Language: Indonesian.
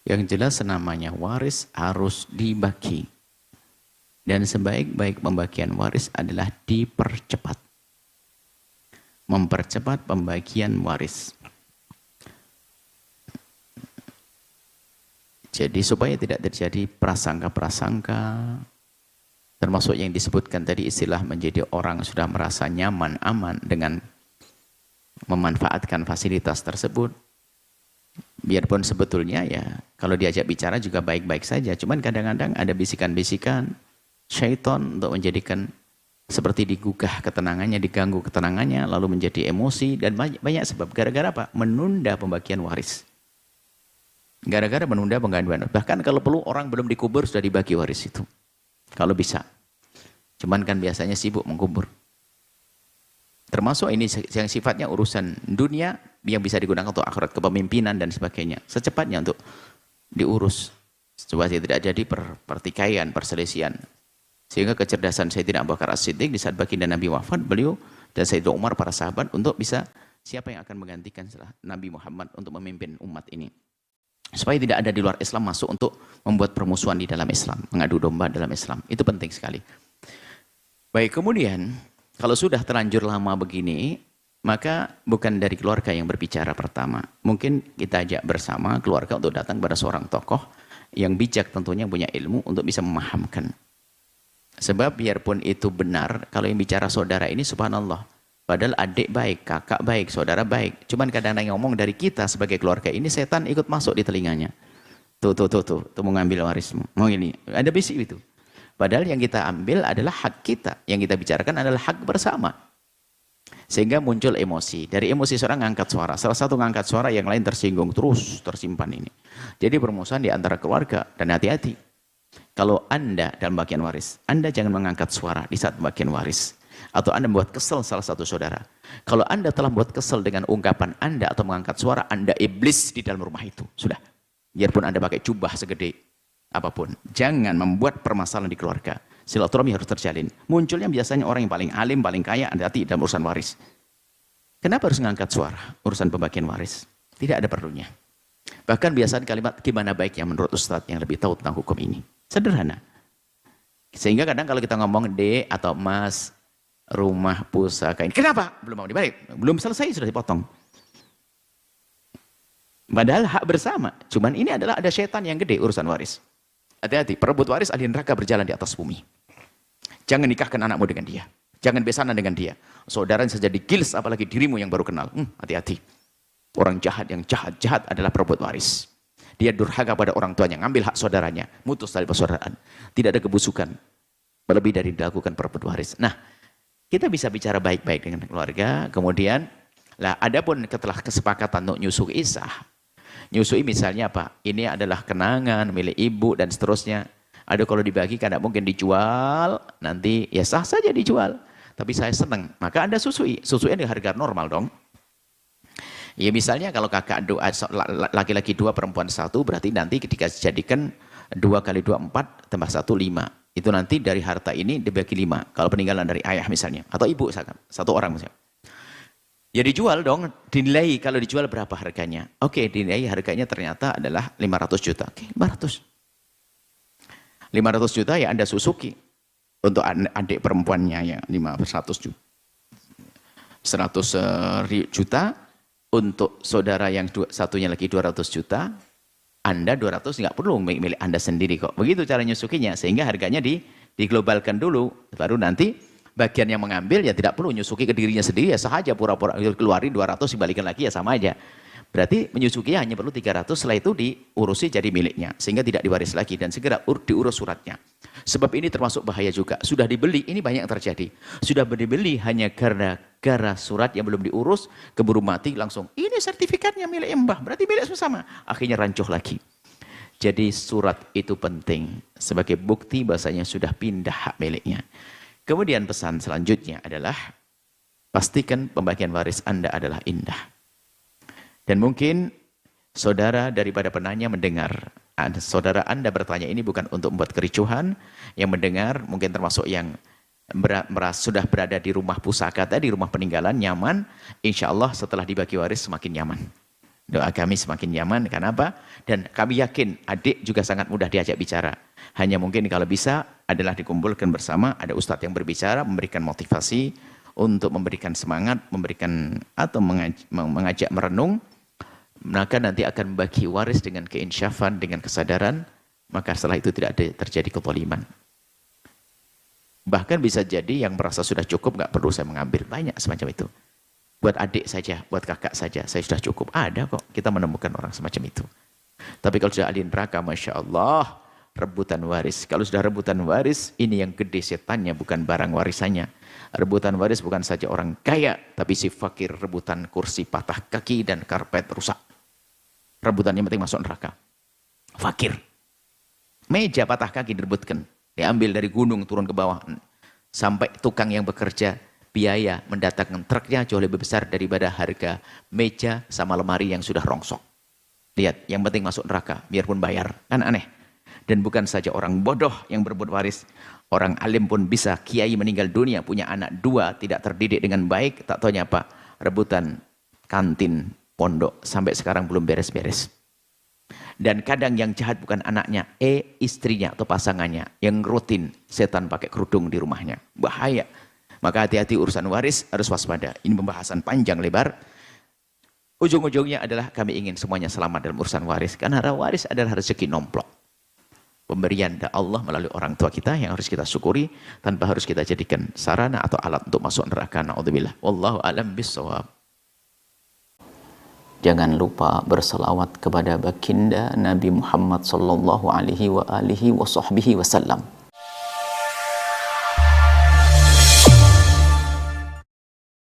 Yang jelas namanya waris harus dibagi. Dan sebaik-baik pembagian waris adalah dipercepat. Mempercepat pembagian waris. Jadi supaya tidak terjadi prasangka-prasangka, termasuk yang disebutkan tadi istilah menjadi orang sudah merasa nyaman, aman dengan memanfaatkan fasilitas tersebut. Biarpun sebetulnya ya kalau diajak bicara juga baik-baik saja, cuman kadang-kadang ada bisikan-bisikan syaitan untuk menjadikan seperti digugah ketenangannya, diganggu ketenangannya, lalu menjadi emosi dan banyak sebab. Gara-gara apa? Menunda pembagian waris. Gara-gara menunda pembagian waris. Bahkan kalau perlu orang belum dikubur sudah dibagi waris itu. Kalau bisa. Cuman kan biasanya sibuk mengkubur. Termasuk ini yang sifatnya urusan dunia yang bisa digunakan untuk akhirat, kepemimpinan dan sebagainya. Secepatnya untuk diurus. Supaya tidak jadi pertikaian, perselisihan. Sehingga kecerdasan Sayyidina Abu Bakar As-Siddiq di saat baginda Nabi wafat, beliau dan Sayyidina Umar, para sahabat, untuk bisa siapa yang akan menggantikan setelah Nabi Muhammad untuk memimpin umat ini. Supaya tidak ada di luar Islam masuk untuk membuat permusuhan di dalam Islam, mengadu domba dalam Islam. Itu penting sekali. Baik, kemudian kalau sudah terlanjur lama begini, maka bukan dari keluarga yang berbicara pertama. Mungkin kita ajak bersama keluarga untuk datang pada seorang tokoh yang bijak tentunya, punya ilmu untuk bisa memahamkan. Sebab biarpun itu benar, kalau yang bicara saudara ini subhanallah, padahal adik baik, kakak baik, saudara baik. Cuman kadang-kadang ngomong dari kita sebagai keluarga ini, setan ikut masuk di telinganya. Tuh mau ngambil warismu. Mau ini, ada bisik itu. Padahal yang kita ambil adalah hak kita. Yang kita bicarakan adalah hak bersama. Sehingga muncul emosi. Dari emosi seorang ngangkat suara. Salah satu ngangkat suara, yang lain tersinggung. Terus tersimpan ini. Jadi permusuhan di antara keluarga. Dan hati-hati. Kalau Anda dalam bagian waris, Anda jangan mengangkat suara di saat bagian waris. Atau Anda membuat kesel salah satu saudara. Kalau Anda telah membuat kesel dengan ungkapan Anda atau mengangkat suara, Anda iblis di dalam rumah itu. Sudah. Biarpun Anda pakai jubah segede apapun. Jangan membuat permasalahan di keluarga. Silaturahmi harus terjalin. Munculnya biasanya orang yang paling alim, paling kaya, hati-hati dalam urusan waris. Kenapa harus mengangkat suara? Urusan pembagian waris. Tidak ada perlunya. Bahkan biasanya kalimat, gimana baiknya menurut Ustadz yang lebih tahu tentang hukum ini. Sederhana. Sehingga kadang kalau kita ngomong D atau Mas, rumah, pusaka ini. Kenapa? Belum mau dibalik. Belum selesai sudah dipotong. Padahal hak bersama. Cuman ini adalah ada setan yang gede urusan waris. Hati-hati, perebut waris ahli neraka berjalan di atas bumi. Jangan nikahkan anakmu dengan dia. Jangan besanan dengan dia. Saudara saja digils, apalagi dirimu yang baru kenal. Hati-hati. Orang jahat yang jahat adalah perebut waris. Dia durhaka pada orang tuanya, ngambil hak saudaranya, mutus tali persaudaraan. Tidak ada kebusukan lebih dari dilakukan perebut waris. Nah, kita bisa bicara baik-baik dengan keluarga, kemudian lah adapun setelah kesepakatan untuk nyusui isah. Nyusui misalnya apa? Ini adalah kenangan milik ibu dan seterusnya. Ada kalau dibagi tidak mungkin dijual, nanti ya sah saja dijual. Tapi saya senang, maka Anda susui. Susunya dengan harga normal dong. Ya misalnya kalau kakak laki-laki 2, perempuan 1, berarti nanti ketika dijadikan 2 kali 2, 4, tambah 1, 5. Itu nanti dari harta ini dibagi 5. Kalau peninggalan dari ayah misalnya. Atau ibu misalkan. 1 orang misalnya. Ya dijual dong. Dinilai kalau dijual berapa harganya. Oke, dinilai harganya ternyata adalah 500 juta. Oke, 500. 500 juta ya Anda susuki. Untuk adik perempuannya ya 100 juta. 100 juta. Untuk saudara yang satunya lagi 200 juta, Anda 200 nggak perlu milik Anda sendiri kok. Begitu cara nyusukinya, sehingga harganya diglobalkan dulu. Baru nanti bagian yang mengambil ya tidak perlu nyusuki ke dirinya sendiri, ya sahaja pura-pura keluarin 200 dibalikin lagi ya sama aja. Berarti menyusukinya hanya perlu 300, setelah itu diurusi jadi miliknya. Sehingga tidak diwaris lagi dan segera diurus suratnya. Sebab ini termasuk bahaya juga. Sudah dibeli, ini banyak yang terjadi. Sudah dibeli hanya karena surat yang belum diurus, keburu mati langsung. Ini sertifikatnya milik Mbah, berarti milik sama. Akhirnya rancuh lagi. Jadi surat itu penting. Sebagai bukti bahasanya sudah pindah hak miliknya. Kemudian pesan selanjutnya adalah, pastikan pembagian waris Anda adalah indah. Dan mungkin saudara daripada penanya mendengar, saudara Anda bertanya ini bukan untuk membuat kericuhan, yang mendengar mungkin termasuk yang sudah berada di rumah pusaka tadi, rumah peninggalan, nyaman, insya Allah setelah dibagi waris semakin nyaman. Doa kami semakin nyaman, kenapa? Dan kami yakin adik juga sangat mudah diajak bicara. Hanya mungkin kalau bisa adalah dikumpulkan bersama, ada ustadz yang berbicara, memberikan motivasi, untuk memberikan semangat, memberikan atau mengajak merenung, maka nanti akan membagi waris dengan keinsyafan, dengan kesadaran, maka setelah itu tidak terjadi kezaliman. Bahkan bisa jadi yang merasa sudah cukup, nggak perlu saya mengambil, banyak semacam itu. Buat adik saja, buat kakak saja, saya sudah cukup. Ada kok, kita menemukan orang semacam itu. Tapi kalau sudah ahli neraka, Masya Allah, rebutan waris. Kalau sudah rebutan waris, ini yang gede setannya, bukan barang warisannya. Rebutan waris bukan saja orang kaya, tapi si fakir rebutan kursi patah kaki dan karpet rusak. Rebutannya penting masuk neraka. Fakir. Meja patah kaki direbutkan. Diambil dari gunung turun ke bawah. Sampai tukang yang bekerja, biaya mendatangkan truknya jauh lebih besar daripada harga meja sama lemari yang sudah rongsok. Lihat, yang penting masuk neraka, biarpun bayar. Kan aneh. Dan bukan saja orang bodoh yang berebut waris. Orang alim pun bisa, kiai meninggal dunia, punya anak 2, tidak terdidik dengan baik, tak taunya apa? Rebutan kantin pondok, sampai sekarang belum beres-beres. Dan kadang yang jahat bukan anaknya, istrinya atau pasangannya, yang rutin setan pakai kerudung di rumahnya. Bahaya. Maka hati-hati urusan waris, harus waspada. Ini pembahasan panjang lebar. Ujung-ujungnya adalah kami ingin semuanya selamat dalam urusan waris. Karena waris adalah rezeki nomplok. Pemberian dari Allah melalui orang tua kita yang harus kita syukuri, tanpa harus kita jadikan sarana atau alat untuk masuk neraka. Na'udzubillah. Wallahu a'lam bishawab. Jangan lupa berselawat kepada baginda Nabi Muhammad sallallahu alaihi wa alihi wa sahbihi wasallam.